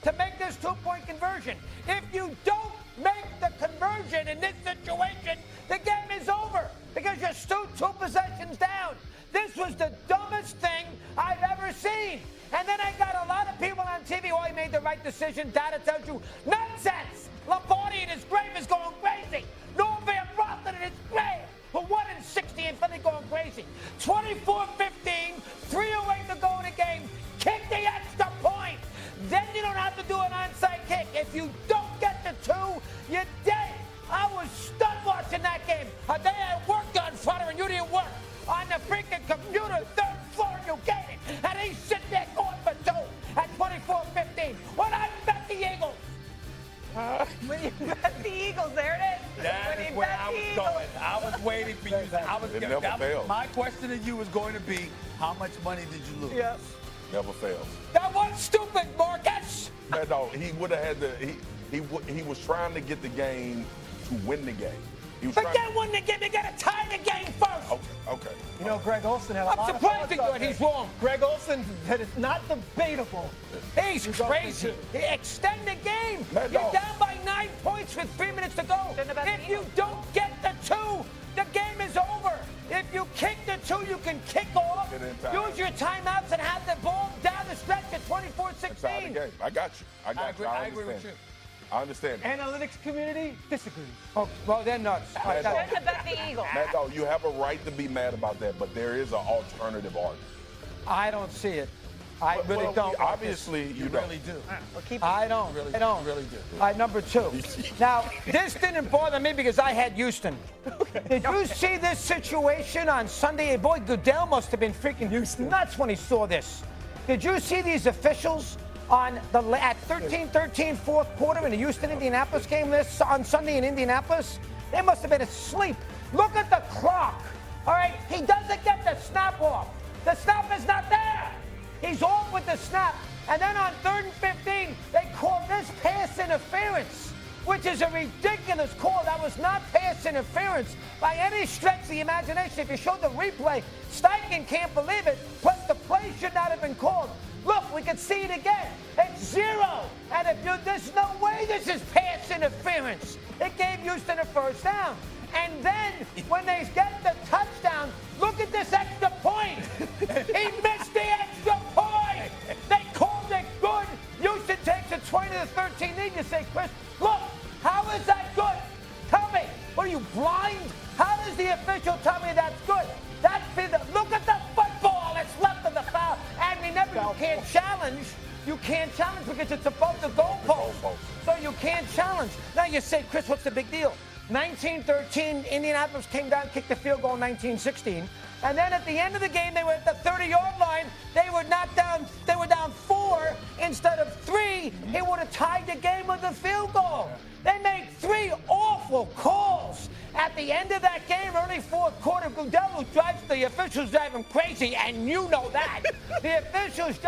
to make this two-point conversion. If you don't make the conversion in this situation, the game is over because you're still 2 possessions down. This was the dumbest thing I've ever seen. And then I got a lot of people on TV, oh, he made the right decision. Data tells you nonsense. Lombardi in his grave is going crazy. Noah Van Brocklin in his grave, who won in 60 and Philly going crazy. 24-15, 3 away to go in the game. Kick the extra point. Then you don't have to do an onside kick. If you don't get the 2, you're dead. I was stunned watching that game. A day I worked on Flutter and you didn't work. On the freaking computer, 3rd floor, you get it. And he's sitting there going for 2 at 24-15. When I bet the Eagles. When you bet the Eagles, there it is. That is where I was going. I was waiting for you. My question to you was going to be, how much money did you lose? Yes. Never fails. That was stupid, Marcus. No, he would have had to. He was trying to get the game to win the game. But then win the game, you got to tie the game first. Okay. You know, Greg Olson had a lot I'm of surprised thoughts he's wrong. Greg Olson said it's not debatable. He's crazy. Extend the game. You're down by 9 points with 3 minutes to go. If you don't get the 2, the game is over. If you kick the 2, you can kick off. Use your timeouts and have the ball down the stretch at 24-16. I got you. I agree with you. I understand. Analytics community disagrees. Oh, well, they're nuts. Shouldn't have bet the Eagles. Mad Dog, you have a right to be mad about that, but there is an alternative argument. I don't see it. I really don't. Obviously, you really do. I don't. Really, I don't. You really do. All right, number 2. Now, this didn't bother me because I had Houston. Did you see this situation on Sunday? Boy, Goodell must have been freaking nuts when he saw this. Did you see these officials at 13-13 fourth quarter in the Houston-Indianapolis game on Sunday in Indianapolis? They must have been asleep. Look at the clock. All right, he doesn't get the snap off. The snap is not there. He's off with the snap. And then on 3rd and 15, they call this pass interference, which is a ridiculous call. That was not pass interference by any stretch of the imagination. If you showed the replay, Steichen can't believe it, plus the play should not have been called. Look, we can see it again. It's 0. And there's no way this is pass interference. It gave Houston a first down. And then when they get the touchdown, look at this extra point. He missed the extra point. They called it good. Houston takes a 20-13 lead. You say, Chris, look, how is that good? Tell me. What are you, blind? How does the official tell me that's good? Look at the football that's left of the foul. And remember, you can't challenge. You can't challenge because it's above the goalpost. So you can't challenge. Now you say, Chris, what's the big deal? 19-13, Indianapolis came down, kicked the field goal 19-16. And then at the end of the game, they were at the 30-yard line. They were down 4 instead of 3. He would have tied the game with the field goal. They made 3 awful calls at the end of that game, early fourth quarter. Goodell drives the officials drive him crazy, and you know that. The officials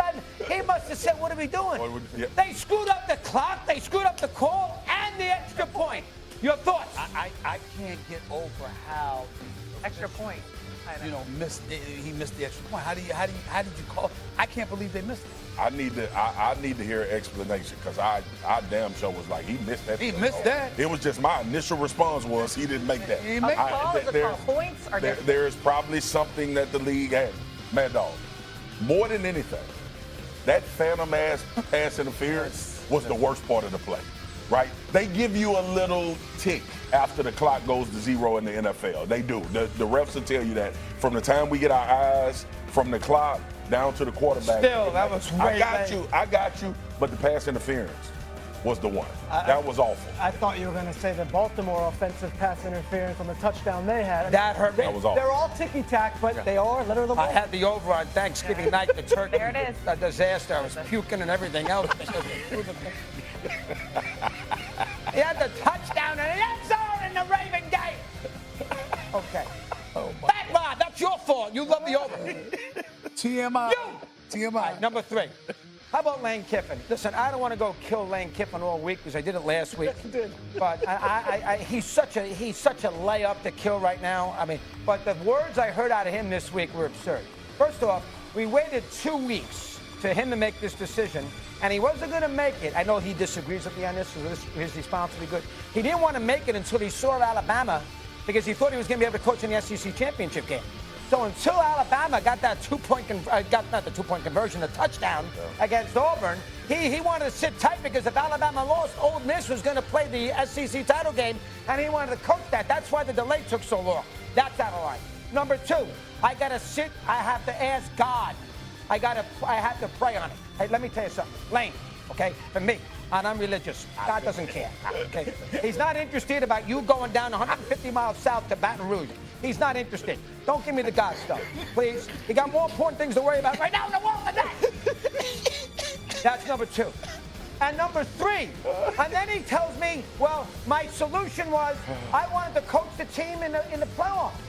he must have said, what are we doing? They screwed up the clock, they screwed up the call, and the extra point. Your thoughts? I can't get over how Extra point. he missed the extra point. How did you call? I can't believe they missed it. I need to hear an explanation because I damn sure was like, he missed that. He missed that. It was just my initial response was he didn't make that. He didn't make The points are different. There is probably something that the league had. Mad Dog, more than anything, that phantom ass pass interference was the worst part of the play. Right? They give you a little tick after the clock goes to 0 in the NFL. They do. The refs will tell you that from the time we get our eyes from the clock down to the quarterback. Still, that was way I got you. But the pass interference was the one. That was awful. I thought you were going to say the Baltimore offensive pass interference on the touchdown they had. That hurt me. That was awful. They're all ticky-tack, but they are literally. I had the over on Thanksgiving night, the turkey. There it is. A disaster. I was puking and everything else. He had the touchdown in the end zone in the Raven game. Okay. Back, Rod, that's your fault. You love the over. TMI. TMI. All right, number 3. How about Lane Kiffin? Listen, I don't want to go kill Lane Kiffin all week because I did it last week. You did. But he's such a layup to kill right now. I mean, but the words I heard out of him this week were absurd. First off, we waited 2 weeks for him to make this decision. and he wasn't going to make it. I know he disagrees with me on this, so his response will be good. He didn't want to make it until he saw Alabama because he thought he was going to be able to coach in the SEC championship game. So until Alabama got that the touchdown against Auburn, he wanted to sit tight because if Alabama lost, Ole Miss was going to play the SEC title game, and he wanted to coach that. That's why the delay took so long. That's out of line. Number 2, I got to sit. I have to ask God. I have to pray on it. Hey, let me tell you something. Lane, okay, for me, and I'm religious. God doesn't care. Okay, he's not interested about you going down 150 miles south to Baton Rouge. He's not interested. Don't give me the God stuff, please. You got more important things to worry about right now in the world than that. That's number 2. And number 3, and then he tells me, well, my solution was I wanted to coach the team in the playoffs.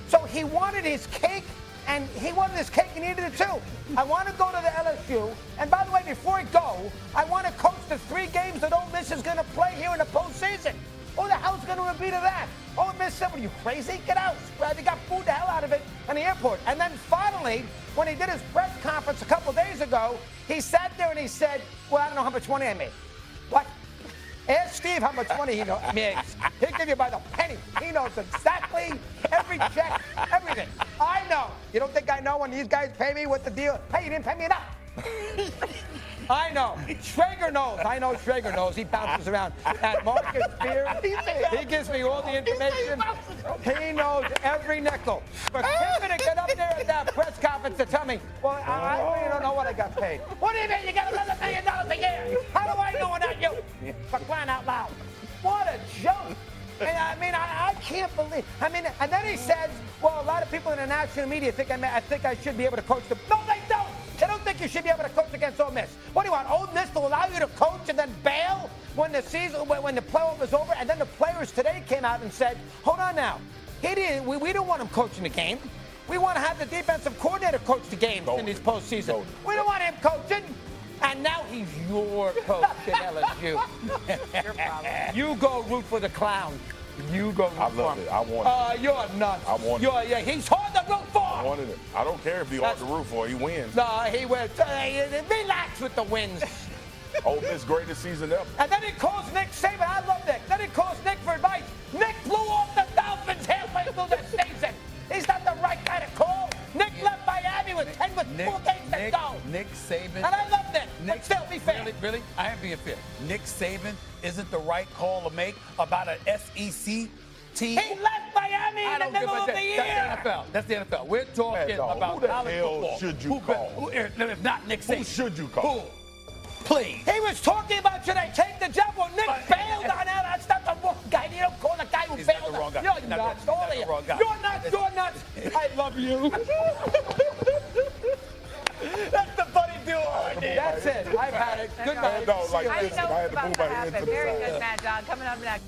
So he wanted his cake, and he wanted his cake and eated it too. I want to go to the LSU, and by the way, before I go, I want to coach the 3 games that Ole Miss is going to play here in the postseason. Who the hell's going to agree to that? Ole Miss said, "What are you crazy? Get out!" They got booed the hell out of it in the airport. And then finally, when he did his press conference a couple days ago, he sat there and he said, "Well, I don't know how much money I made." What? Ask Steve how much money he makes. He'll give you by the penny. He knows exactly every check, everything. I know. You don't think I know when these guys pay me what the deal? Hey, you didn't pay me enough. I know. Schrager knows. I know Schrager knows. He bounces around. At Marcus Spears, he gives me all the information. He knows every nickel. For Kevin to get up there at that press conference to tell me, well, I really don't know what I got paid. What do you mean you got $11 million a year? How do I know and not you? For crying out loud. What a joke. And I can't believe. And then he says, well, a lot of people in the national media think I should be able to coach them. No, they don't. They don't think you should be able to coach against Ole Miss. What do you want, Ole Miss to allow you to coach and then bail when the playoff is over? And then the players today came out and said, hold on now. We don't want him coaching the game. We want to have the defensive coordinator coach the game in this postseason. We don't want him coaching. And now he's your coach at LSU. Your problem. You go root for the clown. You go root for him. I love it. I want it. You're nuts. I want it. Yeah, he's hard to root for. I wanted it. I don't care if he's hard to root for. He wins. No, he wins. Relax with the wins. Ole Miss greatest season ever. And then he calls Nick Saban. I love Nick. Then he calls Nick for advice. Nick blew off the Dolphins halfway through the season. He's not the right guy to call. Nick left Miami with 4 games to go. Nick Saban. And I love Nick. But still, be fair. Really? I am being fair. Nick Saban isn't the right call to make about an SEC team. He left Miami in the middle of the year. That's the NFL. We're talking about who the college hell football. should you call? If not Nick Saban. Who should you call? Who? Please. He was talking about should I take the job? Well, Nick bailed on that. That's not the wrong guy. You don't call the guy who He's bailed not the wrong guy. You're nuts. All of you. You're nuts. You're nuts. I love you. That's the funny duo idea. That's it. I've had it. Good night. No, like, I didn't know I had what was to about move to my head happen. to the Very side. good, Mad Dog. Coming up next.